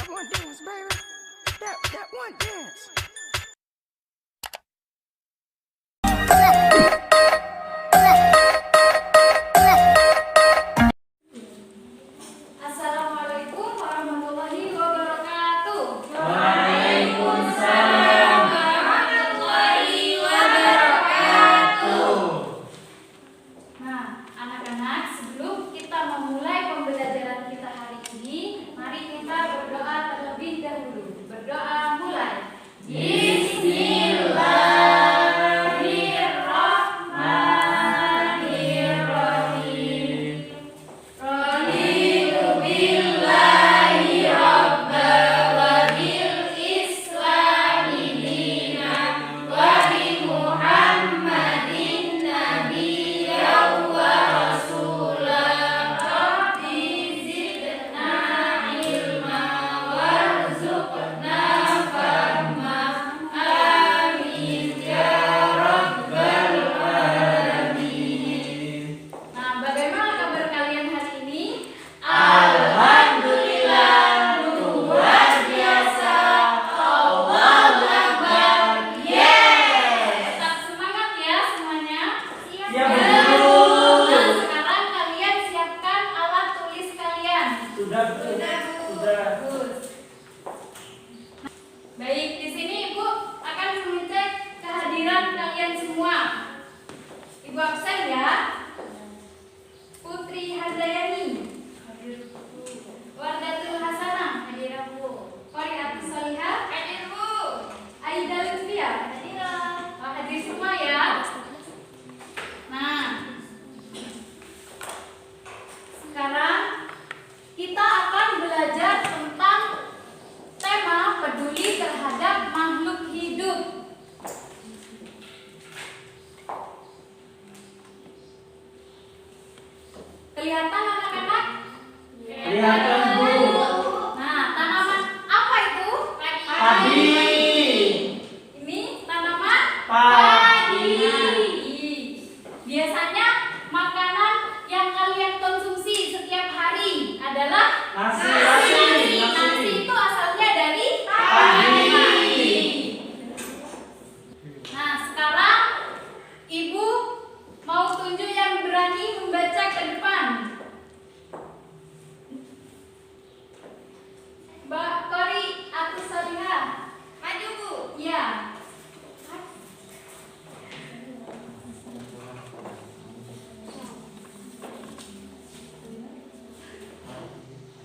one dance, baby. That one dance. Assalamualaikum warahmatullahi wabarakatuh. Waalaikumsalam warahmatullahi wabarakatuh. Nah, anak-anak, sebelum kita memulai pembelajaran kita hari ini, mari kita berdoa terlebih dahulu. Berdoa mulai. Bismillahirrahmanirrahim. Raditu billahi rabba wa bil islami dinan wa bi Muhammadin nabiyyan wa rasulan. Rabbi zidna ilma warzuqna fahma. Amin ya rabbal alamin. Nah, bagaimana kabar kalian hari ini? Alhamdulillah, luar biasa. Allahu Akbar. Yes. Tetap semangat ya semuanya. Siap. Ya, betul. Nah, sekarang kalian siapkan alat tulis kalian. Sudah. Bagus. Baik, di sini Ibu akan mengecek kehadiran kalian semua. Ibu absen ya. Putri Hadayani hadir, Bu. Wardatul Hasanah hadir, Bu. Qoriatus Solihah hadir, Bu. Aida Lutfia hadir. Hadir semua ya. Nah, sekarang kita akan belajar tentang tema peduli terhadap makhluk hidup. Kelihatan anak-anak? Kelihatan, Bu. Nah, tanaman apa itu? Padi. Ini tanaman Padi. Biasanya makanan yang kalian konsumsi setiap hari adalah Nasi. Nasi itu asalnya dari Padi. Nah, sekarang Ibu mau tunjuk yang berani membaca ke depan. Mbak Kori atau Salihah? Maju, Bu. Iya.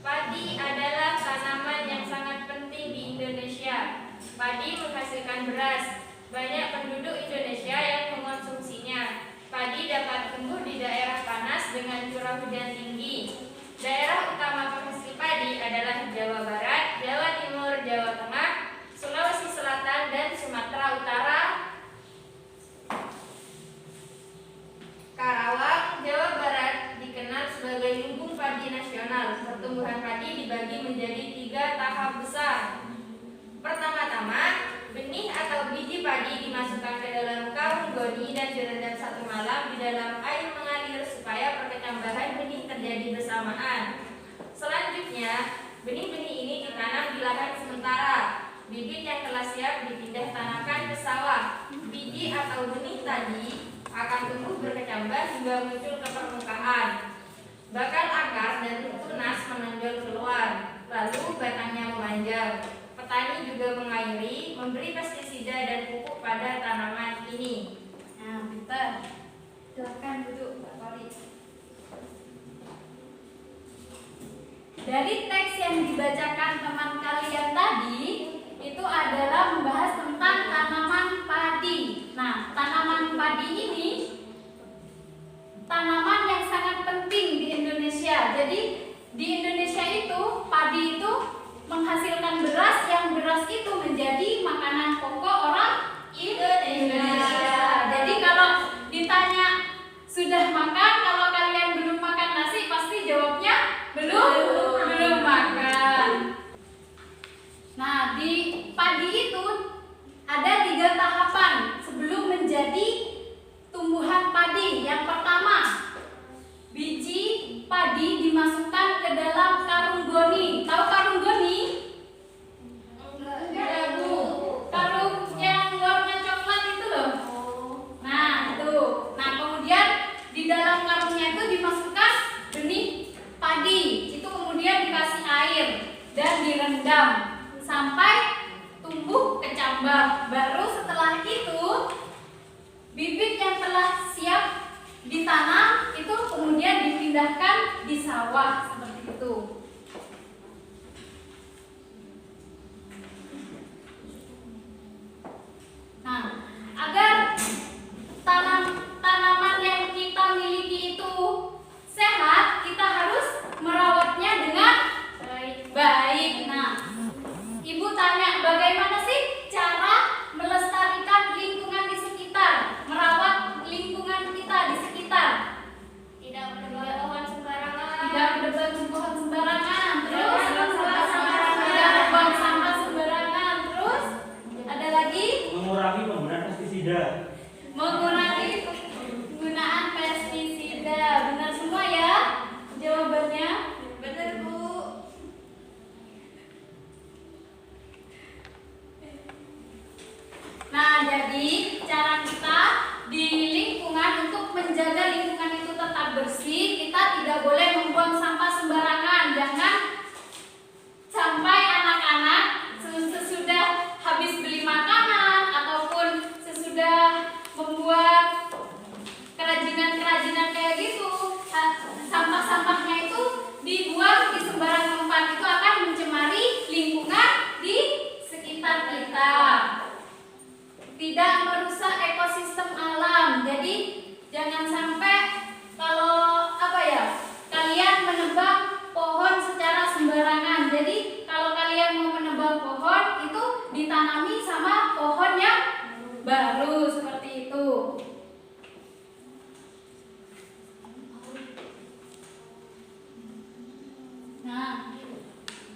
Padi adalah tanaman yang sangat penting di Indonesia. Padi menghasilkan beras. Banyak penduduk Indonesia yang mengonsumsinya. Padi dapat tumbuh di daerah panas dengan curah hujan tinggi. Daerah utama penghasil padi adalah Jawa Barat, Jawa Timur, Jawa Tengah, Sulawesi Selatan, dan Sumatera Utara. Karawang, Jawa Barat dikenal sebagai lumbung padi nasional. Pertumbuhan padi dibagi menjadi 3 tahap besar. Pertama-tama, benih atau biji padi dimasukkan ke dalam karung goni dan direndam 1 malam di dalam air mengalir supaya perkecambahan benih terjadi bersamaan. Selanjutnya, benih-benih ini ditanam di lahan sementara. Bibit yang telah siap dipindah tanamkan ke sawah. Biji atau benih tadi akan tumbuh berkecambah hingga muncul ke permukaan. Bakal akar dan tunas menonjol keluar, lalu batangnya memanjang. Petani juga mengairi, memberi pestisida dan pupuk pada tanaman ini. Nah, Peter, silakan duduk, Mbak Kori. Dari teks yang dibacakan teman kalian tadi, itu adalah membahas tentang tanaman padi. Nah, tanaman padi ini tanaman yang sangat penting di Indonesia. Jadi di Indonesia itu padi itu menghasilkan beras, yang beras itu menjadi makanan pokok orang Indonesia. Jadi kalau ditanya sudah makan, kalau kalian belum makan nasi pasti jawabnya belum makan. Nah, di padi itu ada 3 tahapan sebelum menjadi tumbuhan padi. Yang pertama, biji padi dimasukkan ke dalam karung goni. Tahu karung goni? air dan direndam sampai tumbuh kecambah. Baru setelah itu bibit yang telah siap ditanam itu kemudian dipindahkan di sawah seperti itu. Nah, agar tanaman yang kita miliki itu sehat, kita harus merawatnya dengan baik. Nah, Ibu tanya bagaimana sih cara melestarikan lingkungan di sekitar, merawat lingkungan kita di sekitar? Tidak menebang pohon sembarangan. Tidak menebang pohon sembarangan. Terus Tidak tidak buang sampah sembarangan. Terus ada lagi Mengurangi penggunaan pestisida. mengurangi penggunaan pestisida. Benar semua ya jawabannya? Benar, Bu. Nah, jadi cara kita di lingkungan untuk menjaga lingkungan itu tetap bersih, kita tidak boleh membuang sampah sembarangan. Jangan sampai anak-anak sesudah habis beli makanan ataupun sesudah membuat kerajinan-kerajinan kayak gitu, sampah-sampahnya itu dibuang di sembarang tempat. Itu akan mencemari lingkungan di sekitar kita. Tidak merusak ekosistem alam. Jadi jangan sampai kalau kalian menebang pohon secara sembarangan. Jadi kalau kalian mau menebang pohon itu ditanami sama pohon yang baru seperti itu. Nah,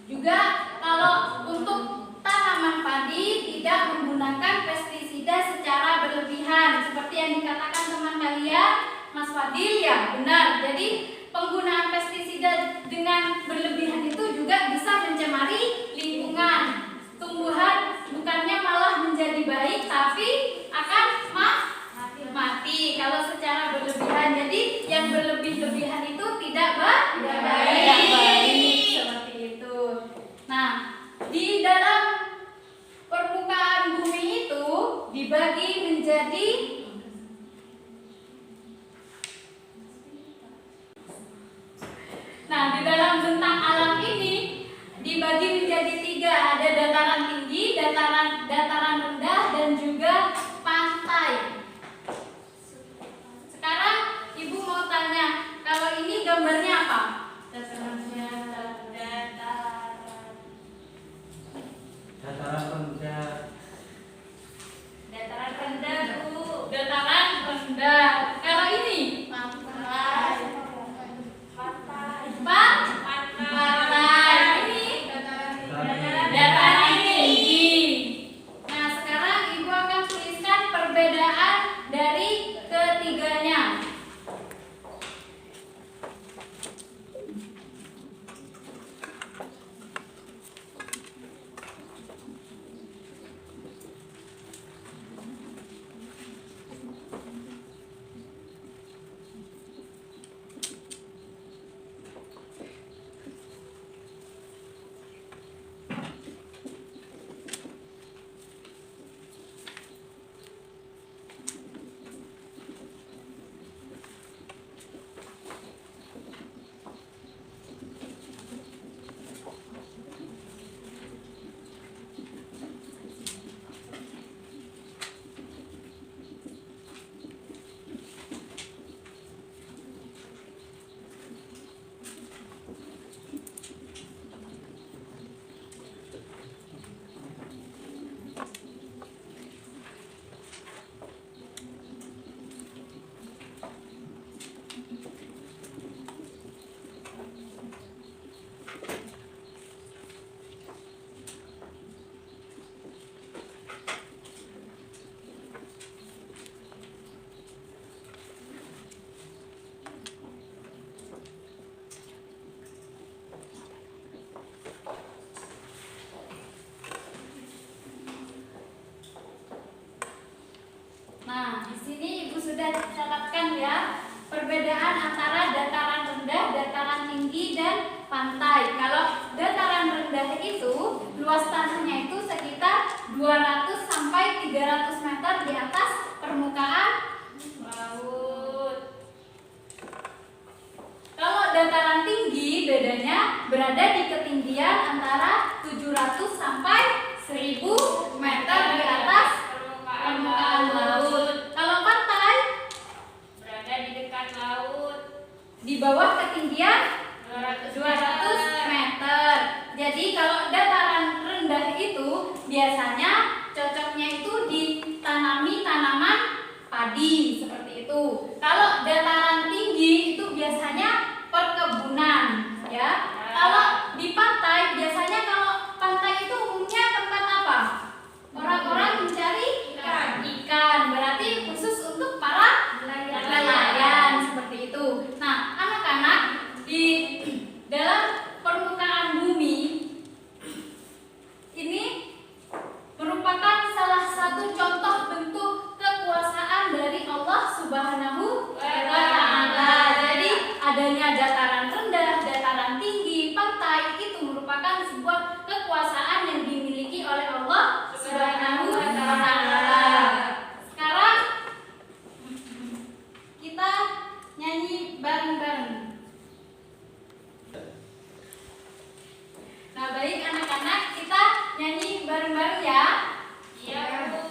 juga kalau untuk tanaman padi tidak menggunakan pestisida secara berlebihan seperti yang dikatakan teman kalian Mas Fadil, ya benar. Jadi penggunaan pestisida dengan berlebihan itu juga bisa mencemari lingkungan. Tumbuhan bukannya malah menjadi baik tapi akan mati kalau secara berlebihan. Jadi yang berlebih-lebihan itu tidak baik. Seperti itu. Nah, di dalam permukaan bumi itu dibagi menjadi di dalam bentang alam ini dibagi menjadi 3. Ada dataran tinggi, dataran rendah, dan juga pantai. Sekarang Ibu mau tanya, kalau ini gambarnya apa? Dataran rendah. Dataran rendah, Bu. Dataran rendah. Kalau ini? Pantai. Pantai. Ini? Dataran tinggi. Nah, sekarang Ibu akan tuliskan perbedaan dari ketiganya. Nah, di sini Ibu sudah catatkan ya perbedaan antara dataran rendah, dataran tinggi, dan pantai. Kalau dataran ketinggian antara 700 sampai 1000 meter di atas permukaan laut. Kalau pantai berada di dekat laut. di bawah ketinggian 200 meter. Jadi kalau dataran rendah itu biasanya cocoknya itu ditanami tanaman padi seperti itu. Kalau dataran tinggi itu biasanya perkebunan, ya. Kalau di pantai biasanya kalau pantai itu umumnya tempat apa? Orang-orang mencari ikan. Berarti khusus untuk para nelayan seperti itu. Nah, anak-anak di dalam permukaan bumi ini merupakan salah satu contoh bentuk kekuasaan dari Allah Subhanahu wa Ta'ala. Jadi adanya dataran rendah, dataran tinggi, pantai itu merupakan sebuah kekuasaan yang dimiliki oleh Allah Subhanahu wa Ta'ala. Sekarang kita nyanyi bareng-bareng. Nah, baik anak-anak, kita nyanyi bareng-bareng ya. Iya, Bu.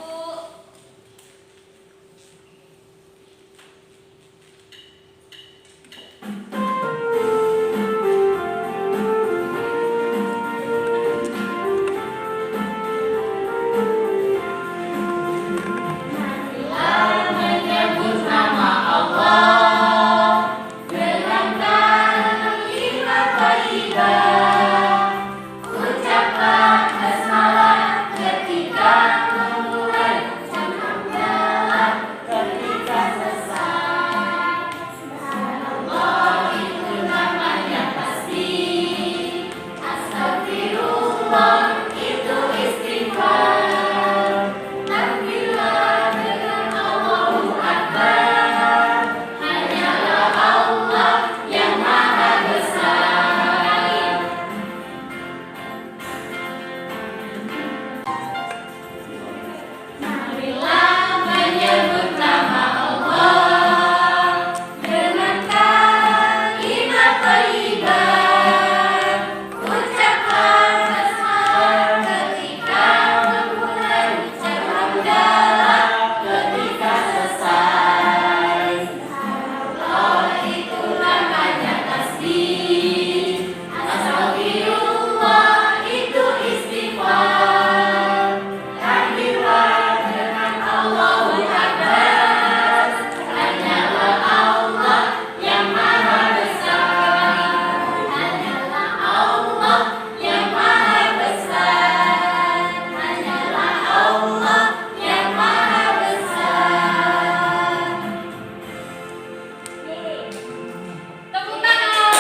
Tepuk tangan.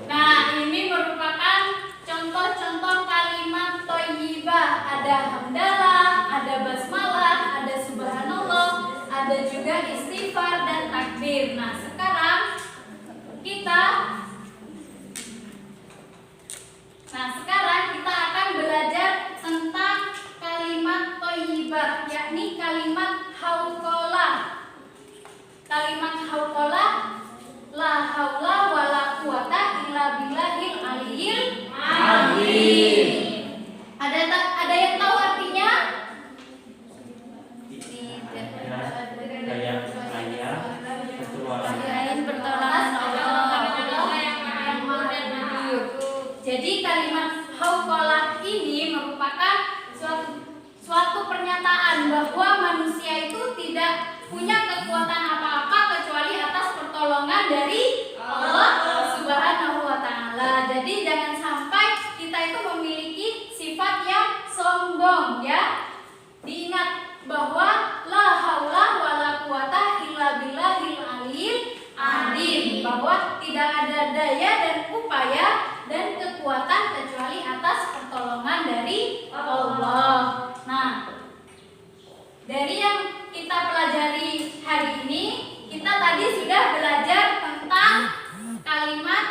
Nah, ini merupakan contoh-contoh kalimat thayyibah. Ada hamdalah, ada basmalah, ada subhanallah, ada juga istighfar dan takbir. Nah, sekarang kita akan belajar tentang kalimat thayyibah, yakni kalimat hauqalah. Kalimat hauqalah, la haula wala quwata illa billahil aliyil azim. Ada yang tahu artinya? Kayak saya kecuali Lain bertolas Allah yang maha jujur. Jadi kalimat hauqalah ini merupakan suatu pernyataan bahwa manusia itu tidak punya kekuatan apa-apa kecuali atas pertolongan dari Allah Subhanahu wa Ta'ala. Jadi jangan sampai kita itu memiliki sifat yang sombong, ya. Diingat bahwa la haula wala quwata illa billahil aliyil azim, bahwa tidak ada daya dan upaya dan kekuatan kecuali atas pertolongan dari Allah. Nah, dari yang kita pelajari hari ini, kita tadi sudah belajar tentang kalimat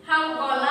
hauqalah.